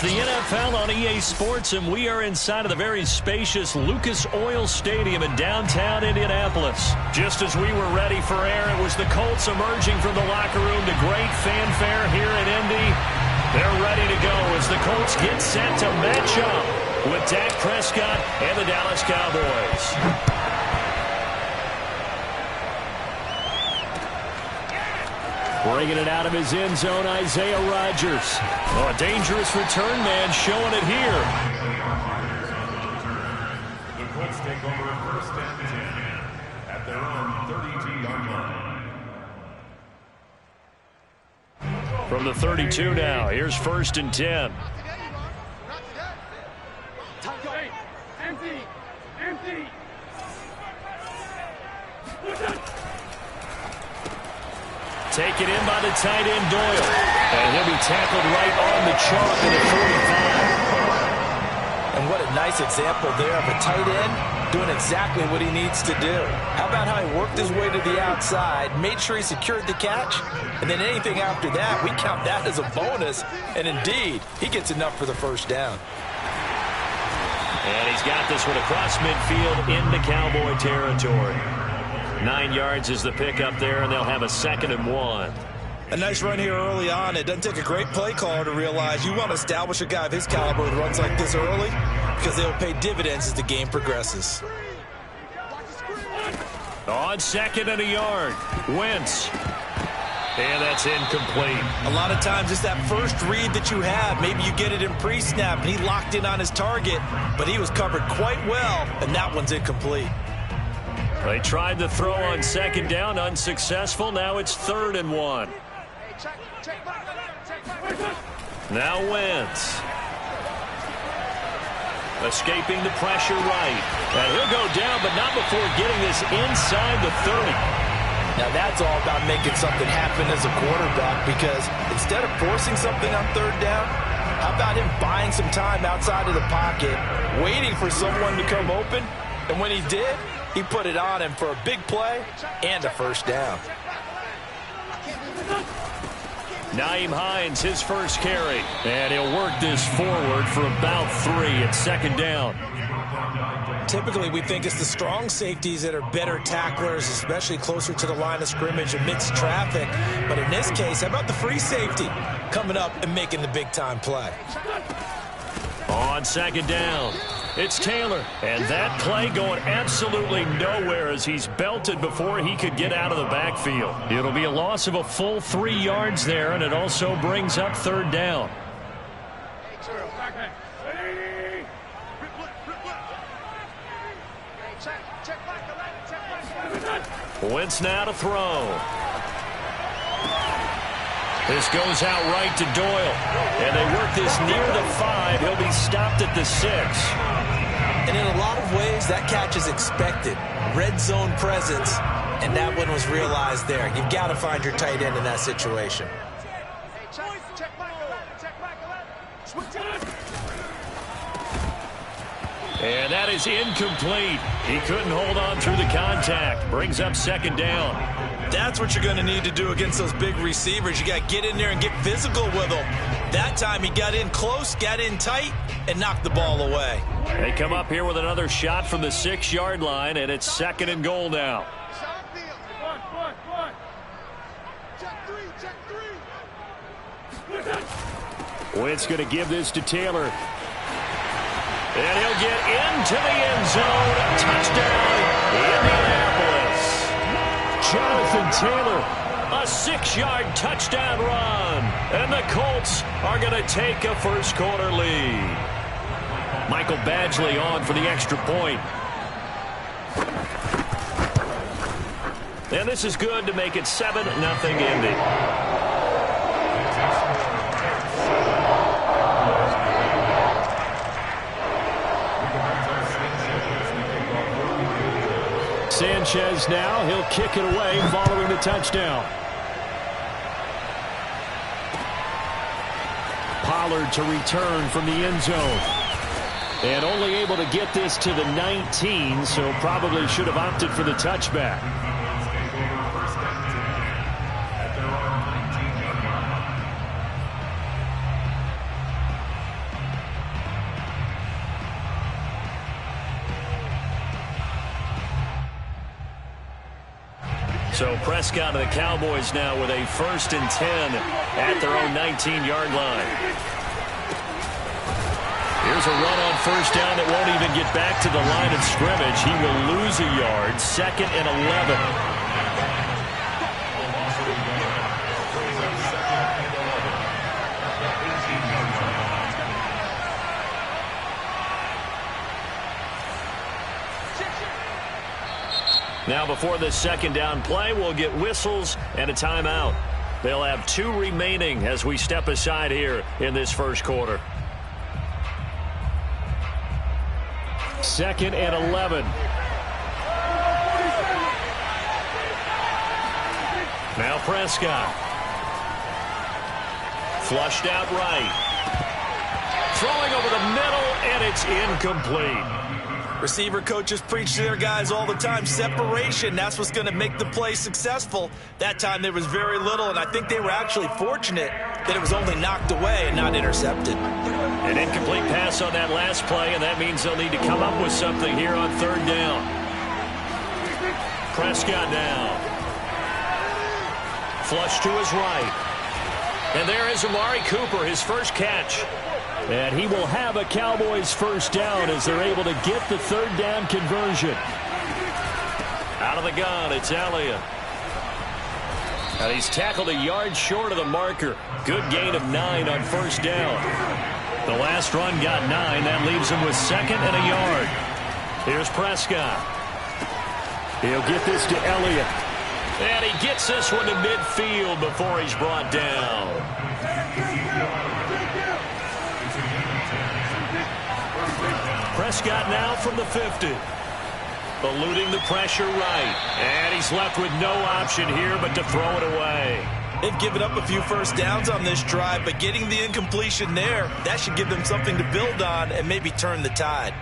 the NFL on EA Sports, and we are inside of the very spacious Lucas Oil Stadium in downtown Indianapolis. Just as we were ready for air, it was the Colts emerging from the locker room to great fanfare here in Indy. They're ready to go as the Colts get set to match up with Dak Prescott and the Dallas Cowboys. Bringing it out of his end zone, Isaiah Rodgers. Oh, a dangerous return man showing it here. The Colts take over first and 10 at their own 32-yard line. From the 32 now, here's first and 10. Empty. Taken in by the tight end, Doyle. And he'll be tackled right on the chalk at the 45. And what a nice example there of a tight end doing exactly what he needs to do. How about how he worked his way to the outside, made sure he secured the catch, and then anything after that, we count that as a bonus. And indeed, he gets enough for the first down. And he's got this one across midfield into Cowboy territory. 9 yards is the pickup there, and they'll have a 2nd and 1. A nice run here early on. It doesn't take a great play caller to realize you want to establish a guy of his caliber with runs like this early because they'll pay dividends as the game progresses. On 2nd and a yard, Wentz. And that's incomplete. A lot of times it's that first read that you have. Maybe you get it in pre-snap, and he locked in on his target, but he was covered quite well, and that one's incomplete. They tried to throw on 2nd down, unsuccessful. Now it's 3rd and 1. Now Wentz. Escaping the pressure right. And he'll go down, but not before getting this inside the 30. Now that's all about making something happen as a quarterback, because instead of forcing something on 3rd down, how about him buying some time outside of the pocket, waiting for someone to come open, and when he did, he put it on him for a big play and a first down. Nyheim Hines, his first carry. And he'll work this forward for about 3 at 2nd down. Typically, we think it's the strong safeties that are better tacklers, especially closer to the line of scrimmage amidst traffic. But in this case, how about the free safety coming up and making the big-time play? On 2nd down, it's Taylor. And that play going absolutely nowhere as he's belted before he could get out of the backfield. It'll be a loss of a full 3 yards there, and it also brings up 3rd down. Wentz now to throw. This goes out right to Doyle. And they work this near the 5. He'll be stopped at the 6. And in a lot of ways, that catch is expected. Red zone presence, and that one was realized there. You've got to find your tight end in that situation. And that is incomplete. He couldn't hold on through the contact. Brings up 2nd down. That's what you're going to need to do against those big receivers. You got to get in there and get physical with them. That time he got in close, got in tight, and knocked the ball away. They come up here with another shot from the 6-yard line, and it's 2nd and goal now. Wentz going to give this to Taylor. And he'll get into the end zone. Touchdown, Indianapolis. Jonathan Taylor, a 6-yard touchdown run. And the Colts are going to take a first-quarter lead. Michael Badgley on for the extra point. And this is good to make it 7-0 Indy. Sanchez now, he'll kick it away following the touchdown. Pollard to return from the end zone. And only able to get this to the 19, so probably should have opted for the touchback. So Prescott and the Cowboys now with a 1st and 10 at their own 19-yard line. Here's a run on 1st down that won't even get back to the line of scrimmage. He will lose a yard. 2nd and 11. Now before this 2nd down play, we'll get whistles and a timeout. They'll have 2 remaining as we step aside here in this 1st quarter. 2nd and 11. Now Prescott. Flushed out right. Throwing over the middle, and it's incomplete. Receiver coaches preach to their guys all the time. Separation, that's what's going to make the play successful. That time there was very little, and I think they were actually fortunate that it was only knocked away and not intercepted. An incomplete pass on that last play, and that means they'll need to come up with something here on 3rd down. Prescott now. Flush to his right. And there is Amari Cooper, his first catch. And he will have a Cowboys 1st down as they're able to get the 3rd down conversion. Out of the gun, it's Elliott. And he's tackled a yard short of the marker. Good gain of 9 on 1st down. The last run got 9. That leaves him with 2nd and a yard. Here's Prescott. He'll get this to Elliott. And he gets this one to midfield before he's brought down. Prescott now from the 50. Eluding the pressure right. And he's left with no option here but to throw it away. They've given up a few 1st downs on this drive, but getting the incompletion there, that should give them something to build on and maybe turn the tide.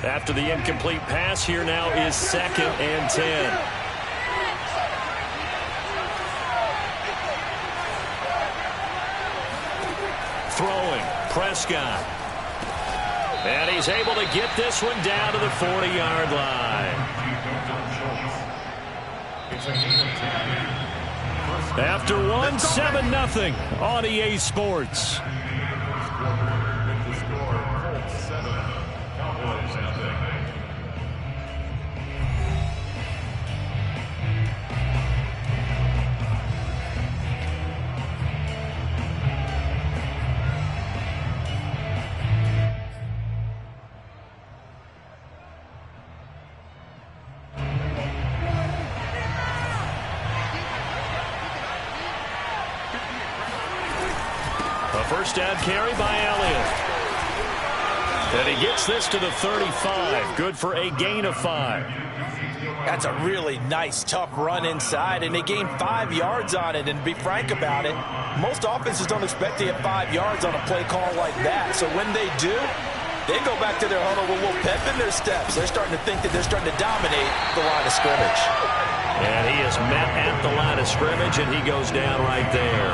After the incomplete pass, here now is 2nd and 10. Throwing, Prescott. And he's able to get this one down to the 40-yard line. After one, 7-0 on EA Sports. First down carry by Elliott. And he gets this to the 35. Good for a gain of 5. That's a really nice, tough run inside, and they gained 5 yards on it. And to be frank about it, most offenses don't expect to get 5 yards on a play call like that. So when they do, they go back to their huddle with a little pep in their steps. They're starting to think that they're starting to dominate the line of scrimmage. And he is met at the line of scrimmage, and he goes down right there.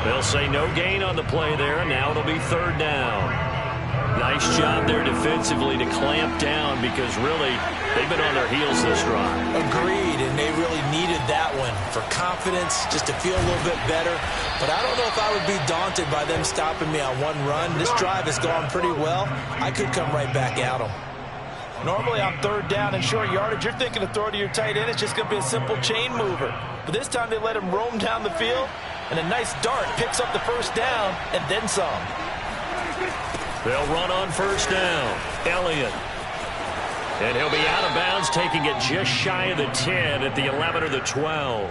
They'll say no gain on the play there, and now it'll be 3rd down. Nice job there defensively to clamp down because really they've been on their heels this drive. Agreed, and they really needed that one for confidence, just to feel a little bit better. But I don't know if I would be daunted by them stopping me on one run. This drive has gone pretty well. I could come right back at them. Normally on 3rd down and short yardage, you're thinking to throw to your tight end. It's just going to be a simple chain mover. But this time they let him roam down the field, and a nice dart picks up the 1st down and then some. They'll run on 1st down. Elliott. And he'll be out of bounds, taking it just shy of the 10 at the 11 or the 12.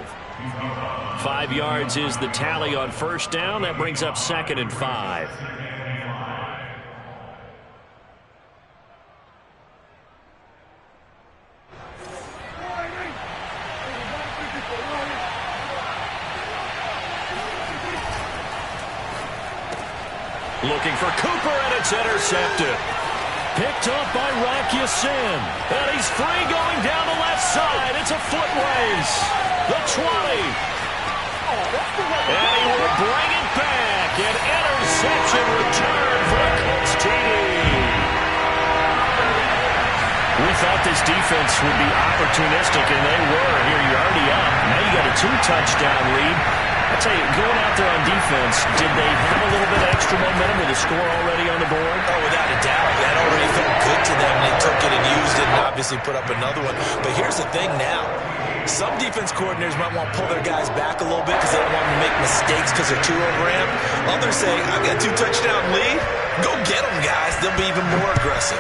5 yards is the tally on 1st down. That brings up 2nd and 5. Looking for Cooper, and it's intercepted. Picked up by Rocky Sin. And he's free going down the left side. It's a foot race. The 20. And he will bring it back. An interception return for a Colts TD. We thought this defense would be opportunistic, and they were. Here, you're already up. Now you got a 2-touchdown lead. I'll tell you, going out there on defense, did they have a little bit of extra momentum with the score already on the board? Oh, without a doubt. That already felt good to them. They took it and used it and obviously put up another one. But here's the thing now. Some defense coordinators might want to pull their guys back a little bit because they don't want them to make mistakes because they're too overamped. Others say, I've got a 2-touchdown lead. Go get them, guys. They'll be even more aggressive.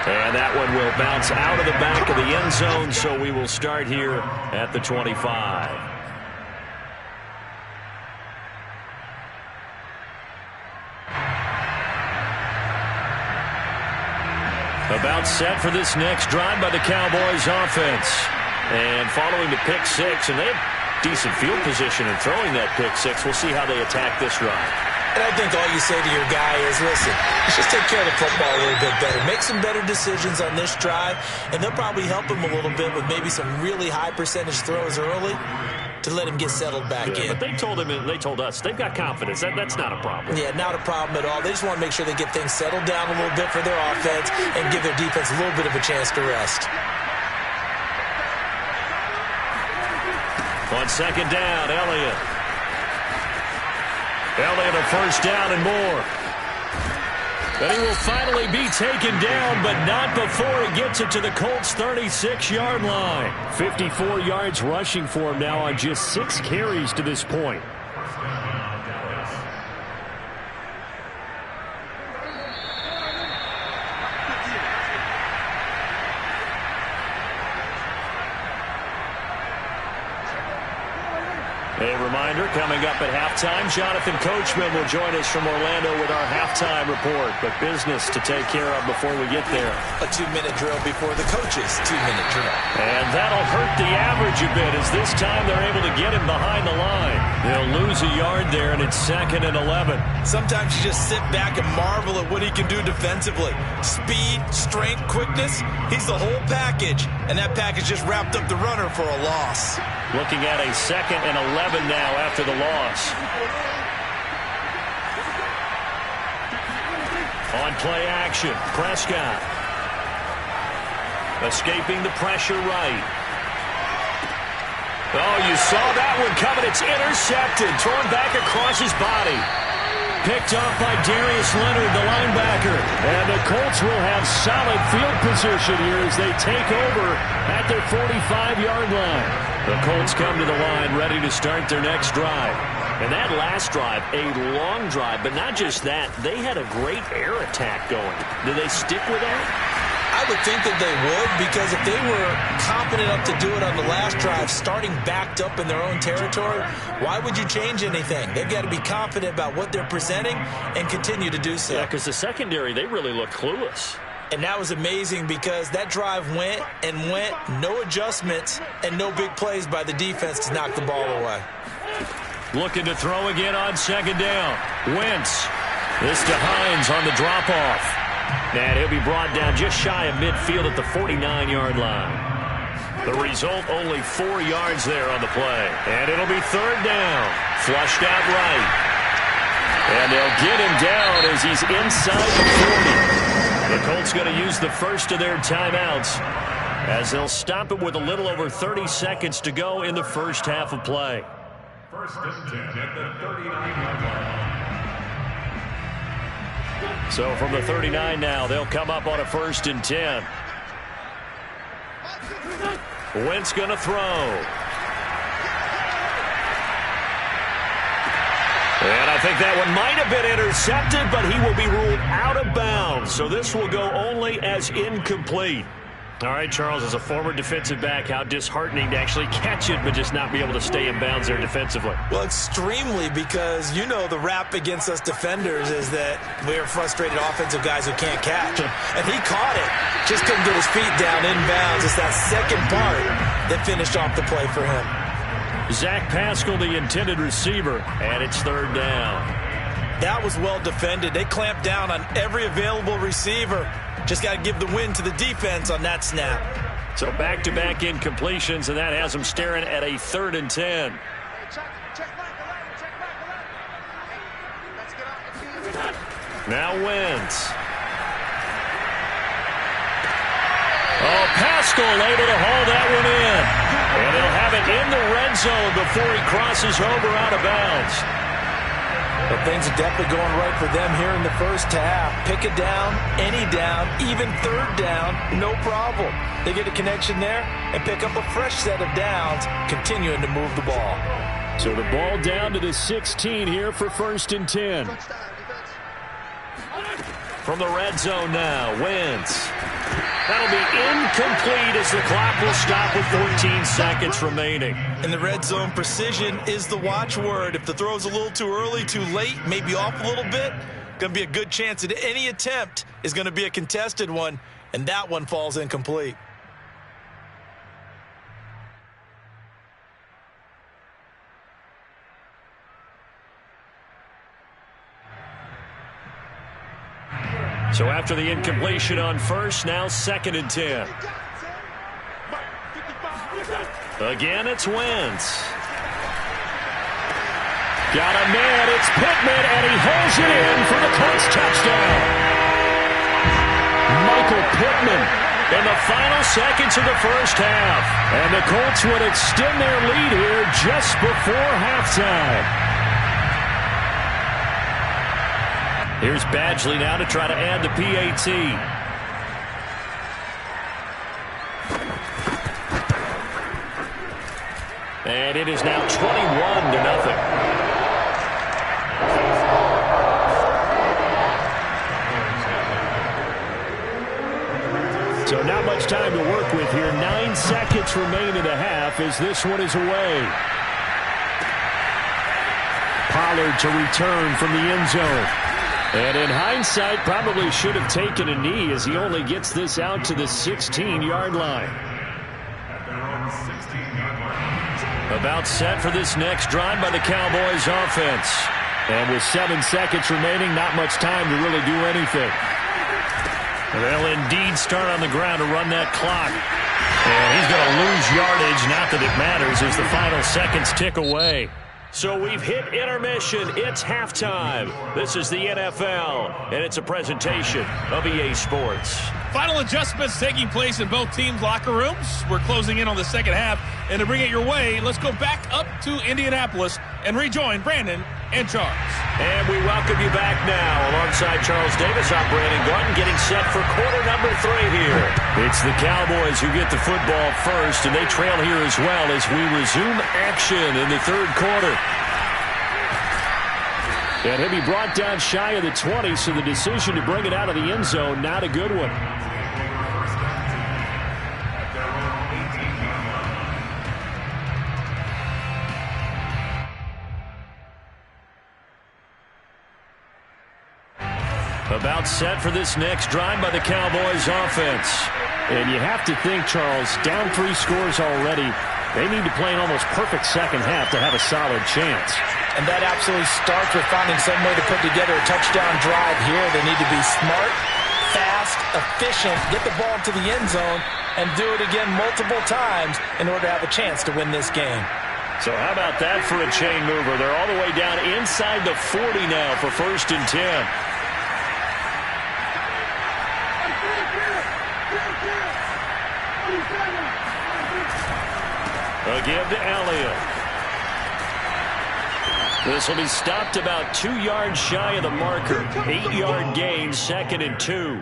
And that one will bounce out of the back of the end zone, so we will start here at the 25. About set for this next drive by the Cowboys offense. And following the pick six, and they have decent field position in throwing that pick six. We'll see how they attack this drive. And I think all you say to your guy is, listen, let's just take care of the football a little bit better. Make some better decisions on this drive, and they'll probably help him a little bit with maybe some really high percentage throws early to let him get settled back in. But they told him, they told us, they've got confidence. That's not a problem. Yeah, not a problem at all. They just want to make sure they get things settled down a little bit for their offense and give their defense a little bit of a chance to rest. On second down, Elliott a first down and more. And he will finally be taken down, but not before he gets it to the Colts' 36-yard line. 54 yards rushing for him now on just 6 carries to this point. A reminder, coming up at halftime, Jonathan Coachman will join us from Orlando with our halftime report. But business to take care of before we get there. A 2-minute drill before the coach's 2-minute drill. And that'll hurt the average a bit, as this time they're able to get him behind the line. They'll lose a yard there, and it's 2nd and 11. Sometimes you just sit back and marvel at what he can do defensively. Speed, strength, quickness, he's the whole package. And that package just wrapped up the runner for a loss. Looking at a 2nd and 11 now after the loss. On play action, Prescott. Escaping the pressure right. Oh, you saw that one coming. It's intercepted. Thrown back across his body. Picked off by Darius Leonard, the linebacker. And the Colts will have solid field position here as they take over at their 45-yard line. The Colts come to the line ready to start their next drive. And that last drive, a long drive, but not just that. They had a great air attack going. Do they stick with that? I would think that they would, because if they were confident enough to do it on the last drive, starting backed up in their own territory, why would you change anything? They've got to be confident about what they're presenting and continue to do so. Yeah, because the secondary, they really look clueless. And that was amazing because that drive went and went, no adjustments, and no big plays by the defense to knock the ball away. Looking to throw again on second down. Wentz. This to Hines on the drop-off. And he'll be brought down just shy of midfield at the 49-yard line. The result, only 4 yards there on the play. And it'll be 3rd down. Flushed out right. And they'll get him down as he's inside the 40. The Colts going to use the first of their timeouts as they'll stop it with a little over 30 seconds to go in the first half of play. First and 10 at the 39-yard line. So from the 39 now, they'll come up on a 1st and 10. Wentz going to throw. And I think that one might have been intercepted, but he will be ruled out of bounds. So this will go only as incomplete. All right, Charles, as a former defensive back, how disheartening to actually catch it, but just not be able to stay in bounds there defensively. Well, extremely, because you know the rap against us defenders is that we're frustrated offensive guys who can't catch. And he caught it, just couldn't get his feet down in bounds. It's that second part that finished off the play for him. Zach Pascal, the intended receiver, and it's 3rd down. That was well defended. They clamped down on every available receiver. Just got to give the win to the defense on that snap. So back-to-back incompletions, and that has them staring at a 3rd and 10. Now Wentz. Oh, Pascal able to haul that one in. And he'll have it in the red zone before he crosses over out of bounds. But things are definitely going right for them here in the first half. Pick a down, any down, even 3rd down, no problem. They get a connection there and pick up a fresh set of downs, continuing to move the ball. So the ball down to the 16 here for 1st and 10. From the red zone now, Wentz. That'll be incomplete as the clock will stop with 14 seconds remaining. In the red zone, precision is the watchword. If the throw's a little too early, too late, maybe off a little bit, going to be a good chance that any attempt is going to be a contested one, and that one falls incomplete. So after the incompletion on 1st, now 2nd and 10. Again, it's Wentz. Got a man, it's Pittman, and he holds it in for the Colts touchdown. Michael Pittman in the final seconds of the first half. And the Colts would extend their lead here just before halftime. Here's Badgley now to try to add the PAT. And it is now 21-0. So not much time to work with here. 9 seconds remain in the half as this one is away. Pollard to return from the end zone. And in hindsight, probably should have taken a knee as he only gets this out to the 16-yard line. About set for this next drive by the Cowboys offense. And with 7 seconds remaining, not much time to really do anything. They'll indeed start on the ground to run that clock. And he's going to lose yardage, not that it matters, as the final seconds tick away. So we've hit intermission. It's halftime. This is the NFL, and it's a presentation of EA Sports. Final adjustments taking place in both teams' locker rooms. We're closing in on the second half, and to bring it your way, let's go back up to Indianapolis and rejoin Brandon and Charles. And we welcome you back now. Alongside Charles Davis, I'm Brandon Garden, getting set for quarter number 3 here. It's the Cowboys who get the football first, and they trail here as well as we resume action in the 3rd quarter. And he'll be brought down shy of the 20, so the decision to bring it out of the end zone, not a good one. About set for this next drive by the Cowboys offense. And you have to think, Charles, down 3 scores already. They need to play an almost perfect second half to have a solid chance. And that absolutely starts with finding some way to put together a touchdown drive here. They need to be smart, fast, efficient, get the ball to the end zone, and do it again multiple times in order to have a chance to win this game. So how about that for a chain mover? They're all the way down inside the 40 now for 1st and 10. Again to Elliott. This will be stopped about 2 yards shy of the marker. 8-yard gain, 2nd and 2.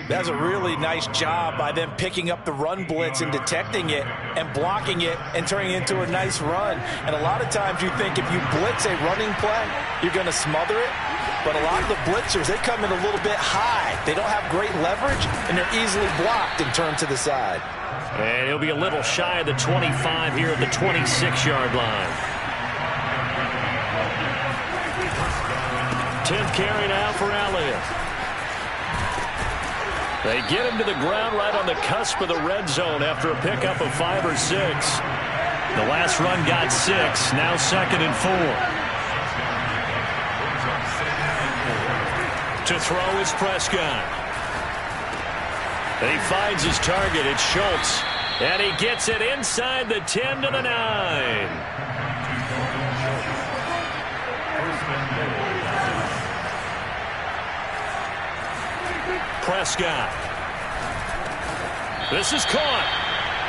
That's a really nice job by them picking up the run blitz and detecting it and blocking it and turning it into a nice run. And a lot of times you think if you blitz a running play, you're going to smother it. But a lot of the blitzers, they come in a little bit high. They don't have great leverage, and they're easily blocked and turned to the side. And he'll be a little shy of the 25 here at the 26-yard line. 10th carry now for Elliott. They get him to the ground right on the cusp of the red zone after a pickup of 5 or 6. The last run got 6. Now 2nd and 4. To throw is Prescott. And he finds his target. It's Schultz. And he gets it inside the 10 to the 9. Prescott. This is caught.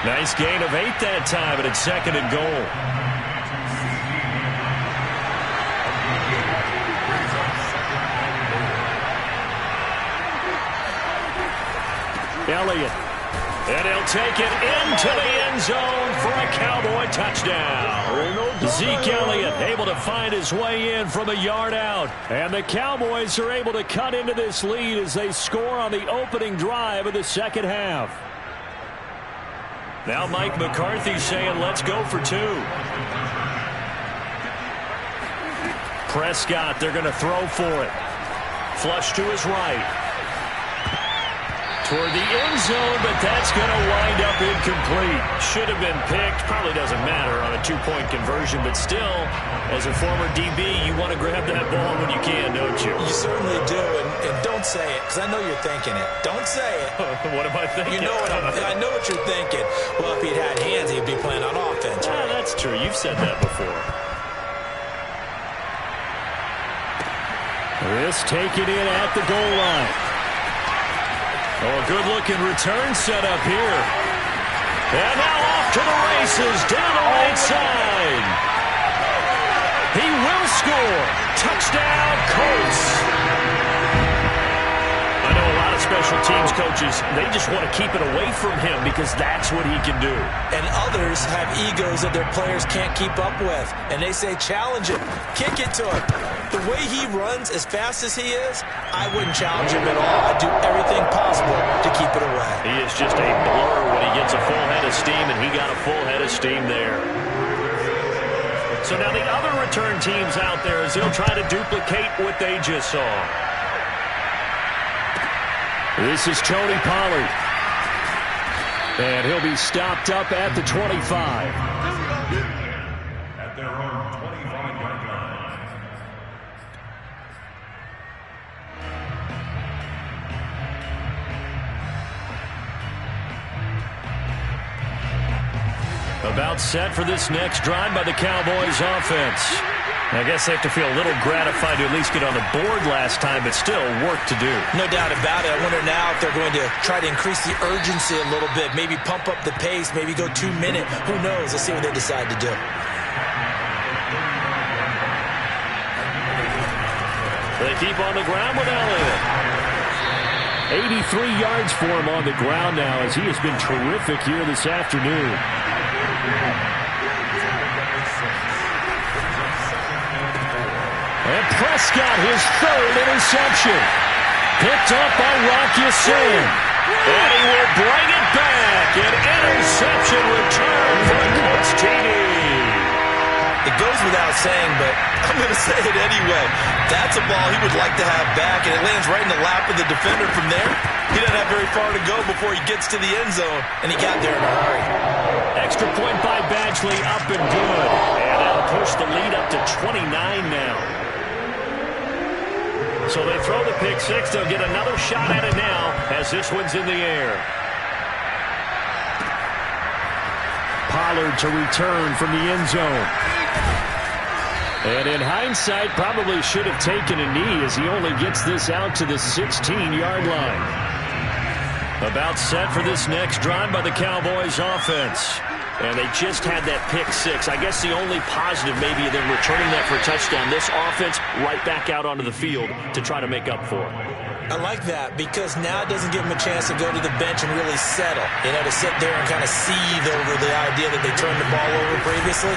Nice gain of 8 that time, and it's 2nd and goal. Elliott. And he'll take it into the end zone for a Cowboy touchdown. Zeke Elliott able to find his way in from a yard out. And the Cowboys are able to cut into this lead as they score on the opening drive of the second half. Now Mike McCarthy saying, let's go for 2. Prescott, they're going to throw for it. Flush to his right. Toward the end zone, but that's going to wind up incomplete. Should have been picked. Probably doesn't matter on a 2-point conversion, but still, as a former DB, you want to grab that ball when you can, don't you? You certainly do, and don't say it, because I know you're thinking it. Don't say it. What am I thinking? You know I know what you're thinking. Well, if he'd had hands, he'd be playing on offense. Ah, that's true. You've said that before. This taken in at the goal line. Oh, a good-looking return set up here. And now off to the races, down the right side. He will score. Touchdown, Colts. I know a lot of special teams coaches, they just want to keep it away from him because that's what he can do. And others have egos that their players can't keep up with. And they say, challenge him, kick it to him. The way he runs as fast as he is, I wouldn't challenge him at all. I'd do everything possible to keep it away. He is just a blur when he gets a full head of steam, and he got a full head of steam there. So now the other return teams out there as they'll try to duplicate what they just saw. This is Tony Pollard. And he'll be stopped up at the 25. At their own 25-yard line. About set for this next drive by the Cowboys offense. I guess they have to feel a little gratified to at least get on the board last time, but still work to do. No doubt about it. I wonder now if they're going to try to increase the urgency a little bit, maybe pump up the pace, maybe go 2 minute. Who knows? Let's see what they decide to do. They keep on the ground with Elliott. 83 yards for him on the ground now as he has been terrific here this afternoon. And Prescott, his 3rd interception. Picked up by Rocky Sin. And he will bring it back. An interception return for the Colts TD. It goes without saying, but I'm going to say it anyway. That's a ball he would like to have back, and it lands right in the lap of the defender from there. He doesn't have very far to go before he gets to the end zone, and he got there in a hurry. Extra point by Badgley, up and good. And that'll push the lead up to 29 now. So they throw the pick six. They'll get another shot at it now as this one's in the air. Pollard to return from the end zone. And in hindsight, probably should have taken a knee as he only gets this out to the 16-yard line. About set for this next drive by the Cowboys offense. And they just had that pick six. I guess the only positive maybe of them returning that for a touchdown. This offense right back out onto the field to try to make up for it. I like that because now it doesn't give them a chance to go to the bench and really settle. You know, to sit there and kind of seethe over the idea that they turned the ball over previously.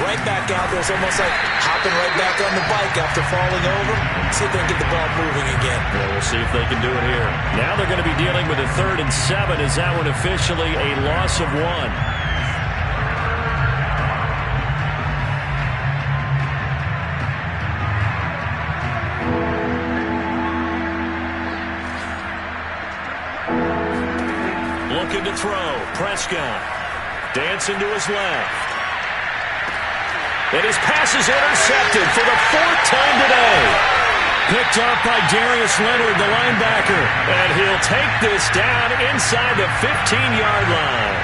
Right back out there. It's almost like hopping right back on the bike after falling over. See if they can get the ball moving again. Yeah, we'll see if they can do it here. Now they're going to be dealing with a 3rd and 7. Is that one officially a loss of 1? Looking to throw. Prescott. Dancing to his left. And his pass is intercepted for the 4th time today. Picked up by Darius Leonard, the linebacker. And he'll take this down inside the 15-yard line.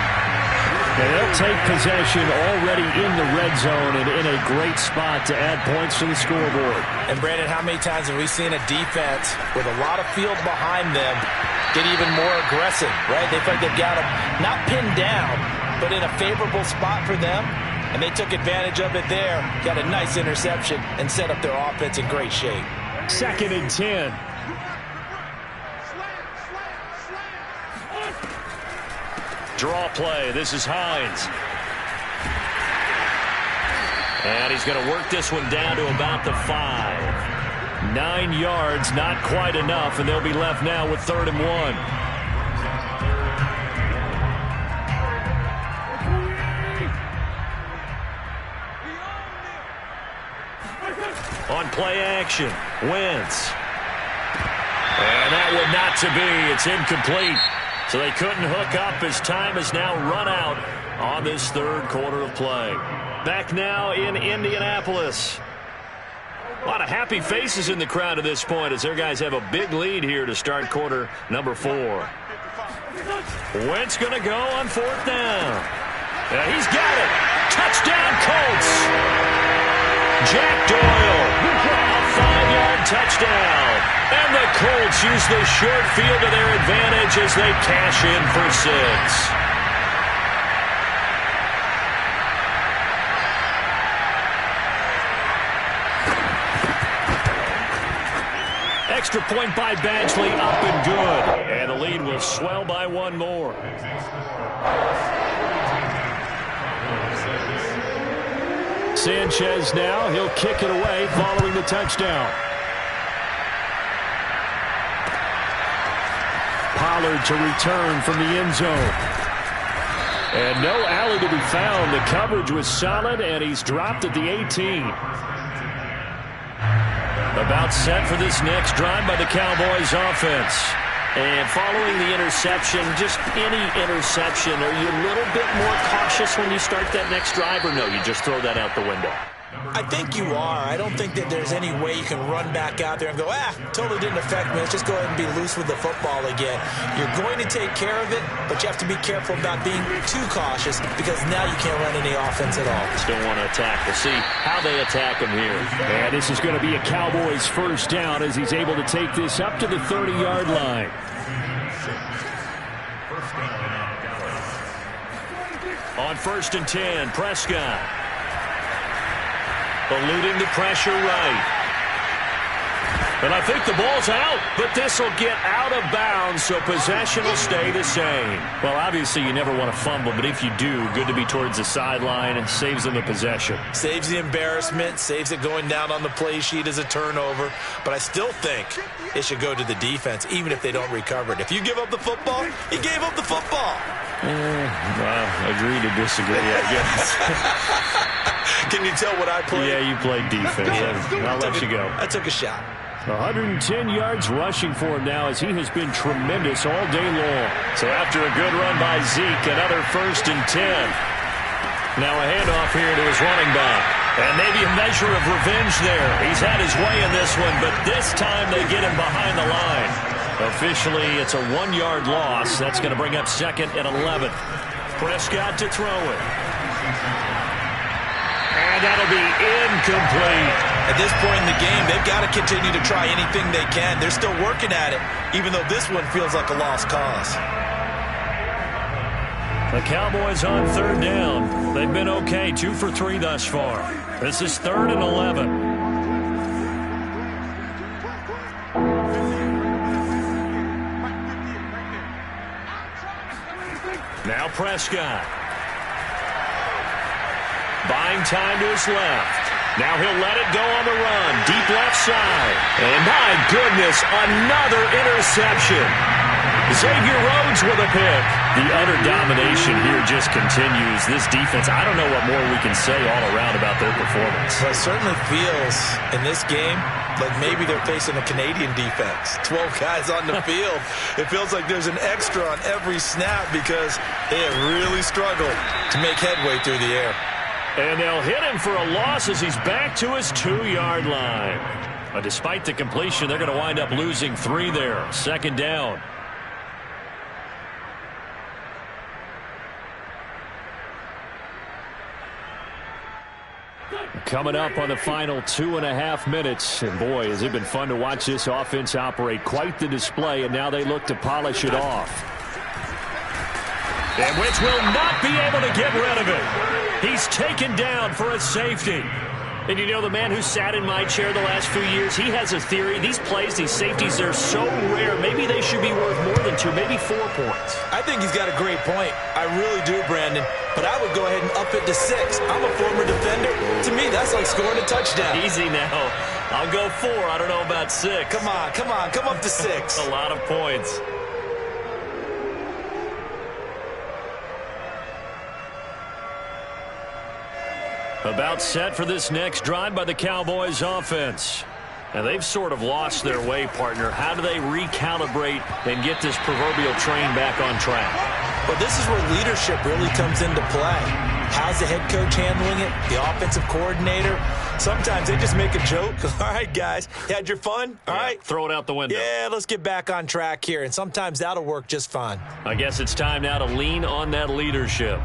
And they'll take possession already in the red zone and in a great spot to add points to the scoreboard. And, Brandon, how many times have we seen a defense with a lot of field behind them get even more aggressive, right? They feel like they've got them not pinned down, but in a favorable spot for them. And they took advantage of it there, got a nice interception, and set up their offense in great shape. 2nd and 10. Draw play. This is Hines. And he's going to work this one down to about the 5. 9 yards, not quite enough, and they'll be left now with 3rd and 1. On play action, Wentz. And that one not to be. It's incomplete. So they couldn't hook up as time has now run out on this 3rd quarter of play. Back now in Indianapolis. A lot of happy faces in the crowd at this point as their guys have a big lead here to start quarter number 4. Wentz going to go on 4th down. He's got it. Touchdown, Colts. Jack Doyle. A 5-yard touchdown. And the Colts use the short field to their advantage as they cash in for 6. Extra point by Badgley, up and good. And the lead will swell by 1 more. Sanchez now, he'll kick it away following the touchdown. Pollard to return from the end zone. And no alley to be found. The coverage was solid, and he's dropped at the 18. About set for this next drive by the Cowboys offense. And following the interception, just any interception, are you a little bit more cautious when you start that next drive, or no, you just throw that out the window? I think you are. I don't think that there's any way you can run back out there and go, totally didn't affect me. Let's just go ahead and be loose with the football again. You're going to take care of it, but you have to be careful about being too cautious because now you can't run any offense at all. Still want to attack. We'll see how they attack him here. And this is going to be a Cowboys 1st down as he's able to take this up to the 30-yard line. On 1st and 10, Prescott. Eluding the pressure right. And I think the ball's out, but this will get out of bounds, so possession will stay the same. Well, obviously you never want to fumble, but if you do, good to be towards the sideline and saves them the possession. Saves the embarrassment, saves it going down on the play sheet as a turnover, but I still think it should go to the defense, even if they don't recover it. If you give up the football, you gave up the football. Well, agree to disagree, I guess. Can you tell what I played? Yeah, you played defense. Yeah. I'll let you go. I took a shot. 110 yards rushing for him now as he has been tremendous all day long. So after a good run by Zeke, another 1st and 10. Now a handoff here to his running back. And maybe a measure of revenge there. He's had his way in this one, but this time they get him behind the line. Officially, it's a 1-yard loss. That's going to bring up 2nd and 11. Prescott to throw it. And that'll be incomplete. At this point in the game, they've got to continue to try anything they can. They're still working at it, even though this one feels like a lost cause. The Cowboys on 3rd down. They've been okay, 2 for 3 thus far. This is 3rd and 11. Now Prescott. Buying time to his left. Now he'll let it go on the run. Deep left side. And my goodness, another interception. Xavier Rhodes with a pick. The utter domination here just continues. This defense, I don't know what more we can say all around about their performance. Well, it certainly feels in this game like maybe they're facing a Canadian defense. 12 guys on the field. It feels like there's an extra on every snap because they have really struggled to make headway through the air. And they'll hit him for a loss as he's back to his 2-yard line. But despite the completion, they're going to wind up losing 3 there. Second down. Coming up on the final 2.5 minutes. And boy, has it been fun to watch this offense operate. Quite the display, and now they look to polish it off. And Wentz will not be able to get rid of it. He's taken down for a safety. And you know, the man who sat in my chair the last few years, he has a theory. These plays, these safeties, they're so rare. Maybe they should be worth more than 2, maybe 4 points. I think he's got a great point. I really do, Brandon. But I would go ahead and up it to 6. I'm a former defender. To me, that's like scoring a touchdown. Easy now. I'll go 4. I don't know about 6. Come on. Come up to 6. A lot of points. About set for this next drive by the Cowboys offense. And they've sort of lost their way, partner. How do they recalibrate and get this proverbial train back on track? Well, this is where leadership really comes into play. How's the head coach handling it? The offensive coordinator? Sometimes they just make a joke. All right, guys, you had your fun? All right. Throw it out the window. Yeah, let's get back on track here. And sometimes that'll work just fine. I guess it's time now to lean on that leadership.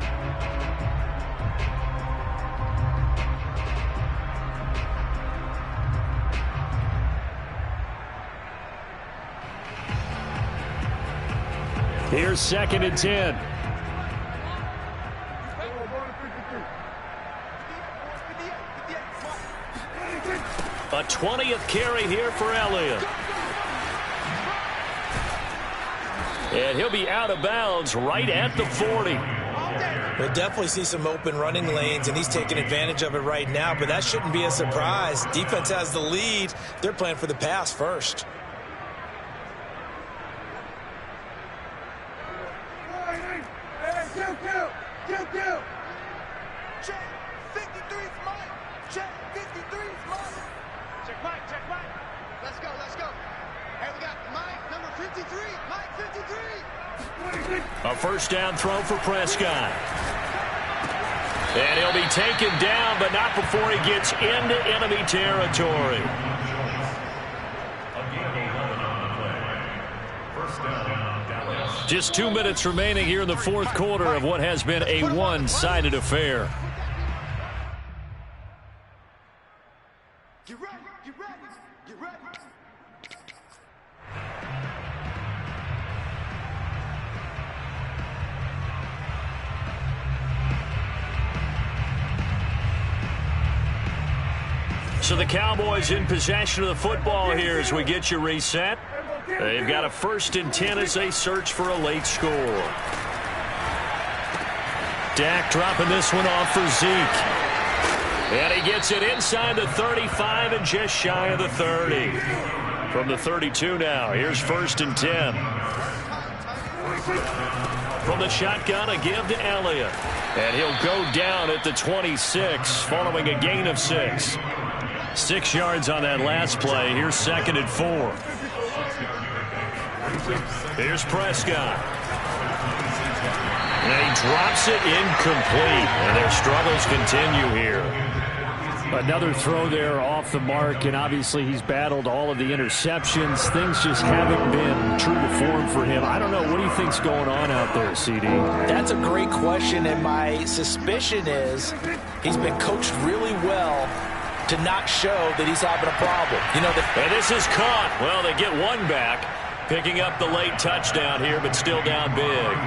Here's 2nd and 10. A 20th carry here for Elliott. And he'll be out of bounds right at the 40. We'll definitely see some open running lanes, and he's taking advantage of it right now, but that shouldn't be a surprise. Defense has the lead. They're playing for the pass first. Check 53's Mike. Check 53's Mike. Check Mike. Let's go. Hey, we got Mike, number 53. Mike 53. A first down throw for Prescott. And he'll be taken down, but not before he gets into enemy territory. Just 2 minutes remaining here in the 4th quarter of what has been a one-sided affair. Get ready. So the Cowboys in possession of the football here as we get you reset. They've got a 1st and 10 as they search for a late score. Dak dropping this one off for Zeke. And he gets it inside the 35 and just shy of the 30. From the 32 now, here's 1st and 10. From the shotgun, a give to Elliott. And he'll go down at the 26 following a gain of 6. 6 yards on that last play. Here's 2nd and 4. Here's Prescott. And he drops it incomplete. And their struggles continue here. Another throw there off the mark, and obviously he's battled all of the interceptions. Things just haven't been true to form for him. I don't know. What do you think's going on out there, CD? That's a great question, and my suspicion is he's been coached really well to not show that he's having a problem. You know, and this is caught. Well, they get one back, picking up the late touchdown here, but still down big.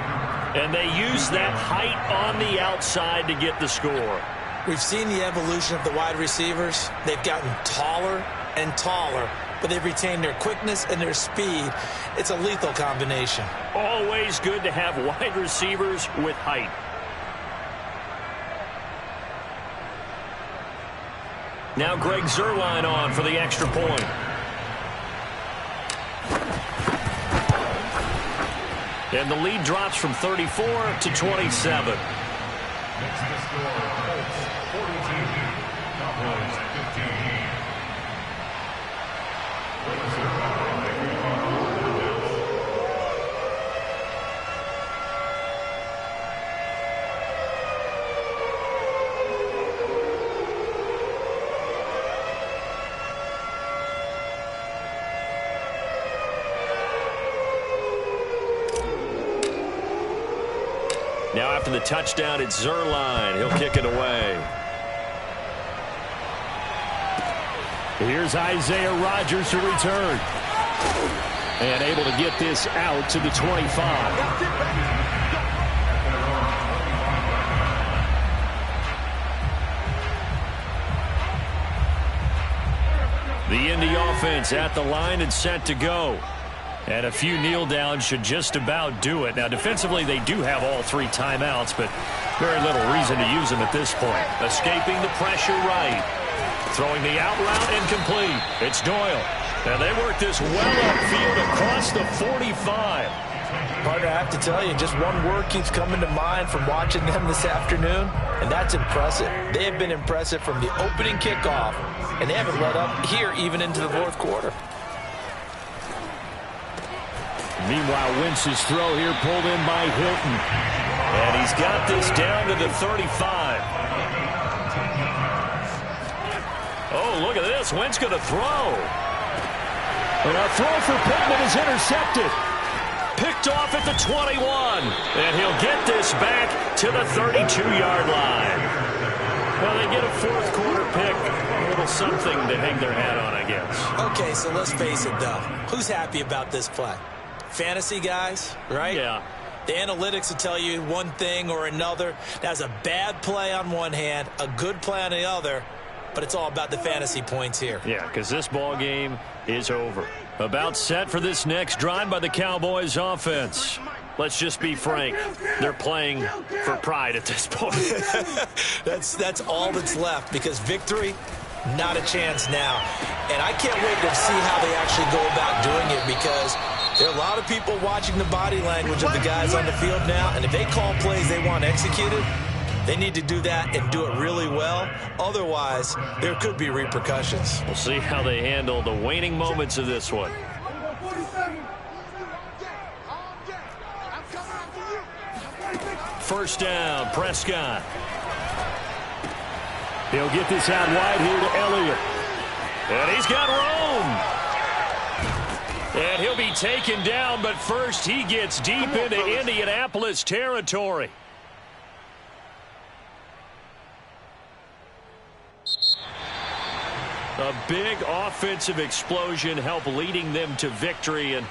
And they use that height on the outside to get the score. We've seen the evolution of the wide receivers. They've gotten taller and taller, but they've retained their quickness and their speed. It's a lethal combination. Always good to have wide receivers with height. Now Greg Zuerlein on for the extra point. And the lead drops from 34 to 27. Next to score, Colts 42, Cowboys 15. Now after the touchdown, it's Zerline. He'll kick it away. Here's Isaiah Rodgers to return. And able to get this out to the 25. The Indy offense at the line and set to go. And a few kneel downs should just about do it. Now, defensively, they do have all 3 timeouts, but very little reason to use them at this point. Escaping the pressure right. Throwing the out route incomplete. It's Doyle. Now, they work this well upfield across the 45. Partner, I have to tell you, just one word keeps coming to mind from watching them this afternoon, and that's impressive. They have been impressive from the opening kickoff, and they haven't let up here even into the 4th quarter. Meanwhile, Wentz's throw here pulled in by Hilton. And he's got this down to the 35. Oh, look at this. Wentz going to throw. And a throw for Pittman is intercepted. Picked off at the 21. And he'll get this back to the 32-yard line. Well, they get a 4th quarter pick. A little something to hang their hat on, I guess. Okay, so let's face it, though. Who's happy about this play? Fantasy guys, right? Yeah. The analytics will tell you one thing or another. That's a bad play on one hand, a good play on the other, but it's all about the fantasy points here. Yeah, because this ball game is over. About set for this next drive by the Cowboys offense. Let's just be frank. They're playing for pride at this point. That's all that's left, because victory, not a chance now. And I can't wait to see how they actually go about doing it, because there are a lot of people watching the body language of the guys on the field now, and if they call plays they want executed, they need to do that and do it really well. Otherwise, there could be repercussions. We'll see how they handle the waning moments of this one. First down, Prescott. He'll get this out wide here to Elliott. And he's got room. And he'll be taken down, but first he gets deep into Indianapolis territory. A big offensive explosion helped leading them to victory, and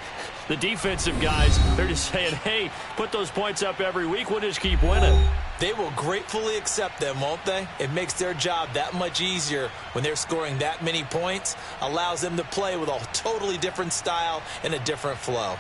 the defensive guys, they're just saying, hey, put those points up every week, we'll just keep winning. They will gratefully accept them, won't they? It makes their job that much easier when they're scoring that many points, allows them to play with a totally different style and a different flow.